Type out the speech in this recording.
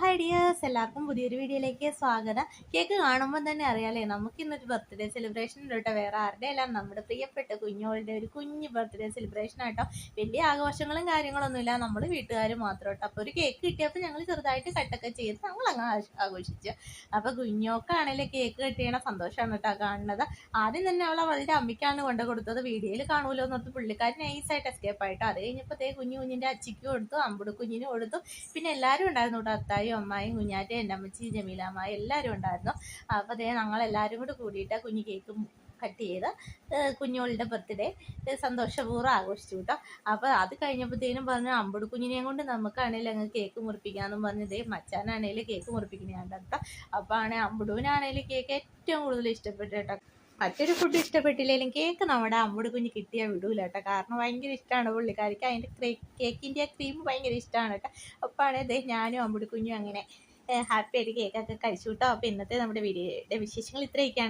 Hi dears, എല്ലാവർക്കും പുതിയൊരു വീഡിയോയിലേക്ക് സ്വാഗതം. കേക്ക് കാണുമ്പോൾ തന്നെ അറിയാലേ നമുക്ക് ഇന്നൊരു ബർത്ത്ഡേ സെലിബ്രേഷൻ കേട്ടോ. വേറെ ആരുടെ അല്ല, നമ്മുടെ പ്രിയപ്പെട്ട കുഞ്ഞോളുടെ ഒരു കുഞ്ഞ് ബർത്ത്ഡേ സെലിബ്രേഷൻ ആട്ടോ. വലിയ ആഘോഷങ്ങളും കാര്യങ്ങളൊന്നുമില്ല, നമ്മൾ വീട്ടുകാർ മാത്രം കേട്ടോ. അപ്പോൾ ഒരു കേക്ക് കിട്ടിയപ്പോൾ ഞങ്ങൾ ചെറുതായിട്ട് കട്ടൊക്കെ ചെയ്ത് ഞങ്ങൾ അങ്ങ് ആഘോഷിച്ചു. അപ്പോൾ കുഞ്ഞോക്കാണെങ്കിലും കേക്ക് കിട്ടിയണ സന്തോഷമാണ് കേട്ടോ കാണുന്നത്. ആദ്യം തന്നെ അവളുടെ അമ്മയ്ക്കാണ് കൊണ്ടു കൊടുത്തത്. വീഡിയോയിൽ കാണുമല്ലോ എന്നോർത്ത് പുള്ളിക്കാരൻ നൈസായിട്ട് എസ്കേപ്പ് ആയിട്ടോ. അത് കഴിഞ്ഞപ്പോൾ കുഞ്ഞിൻ്റെ അച്ചിക്ക് കൊടുത്തു, അമ്പുട് കുഞ്ഞിന് കൊടുത്തു. പിന്നെ എല്ലാവരും ഉണ്ടായിരുന്നു കേട്ടോ, അത്തായും അമ്മായും കുഞ്ഞാറ്റയും എൻ്റെ അമ്മച്ചി ജമീലാമ്മ എല്ലാവരും ഉണ്ടായിരുന്നു. അപ്പോൾ ഞങ്ങളെല്ലാവരും കൂടി കൂടിയിട്ട് കുഞ്ഞ് കേക്ക് കട്ട് ചെയ്ത് കുഞ്ഞോളുടെ ബർത്ത്ഡേ സന്തോഷപൂർവ്വം ആഘോഷിച്ചു കേട്ടോ. അപ്പോൾ അത് കഴിഞ്ഞപ്പോഴത്തേനും പറഞ്ഞു അമ്പുട് കുഞ്ഞിനെയും കൊണ്ട് നമുക്കാണെങ്കിലും അങ്ങ് കേക്ക് മുറിപ്പിക്കാമെന്നും പറഞ്ഞ് മച്ചാനാണേലും കേക്ക് മുറിപ്പിക്കുന്നതാണ് കേട്ടോ. അപ്പോൾ അമ്പുടുവിനാണേലും കേക്ക് ഏറ്റവും കൂടുതൽ ഇഷ്ടപ്പെട്ടു കേട്ടോ. മറ്റൊരു ഫുഡ് ഇഷ്ടപ്പെട്ടില്ലെങ്കിലും കേക്ക് നമ്മുടെ അമ്പുട് കുഞ്ഞ് കിട്ടിയാൽ വിടൂല കേട്ടോ. കാരണം ഭയങ്കര ഇഷ്ടമാണ് പുള്ളിക്കാരിക്ക്, അതിൻ്റെ കേക്കിൻ്റെ ക്രീം ഭയങ്കര ഇഷ്ടമാണ് കേട്ടോ. അപ്പോൾ ഞാനും അമ്പുട് കുഞ്ഞും അങ്ങനെ ഹാപ്പി ആയിട്ട് കേക്കൊക്കെ കഴിച്ചു കേട്ടോ. അപ്പോൾ ഇന്നത്തെ നമ്മുടെ വീഡിയോയുടെ വിശേഷങ്ങൾ ഇത്രയൊക്കെയാണ്.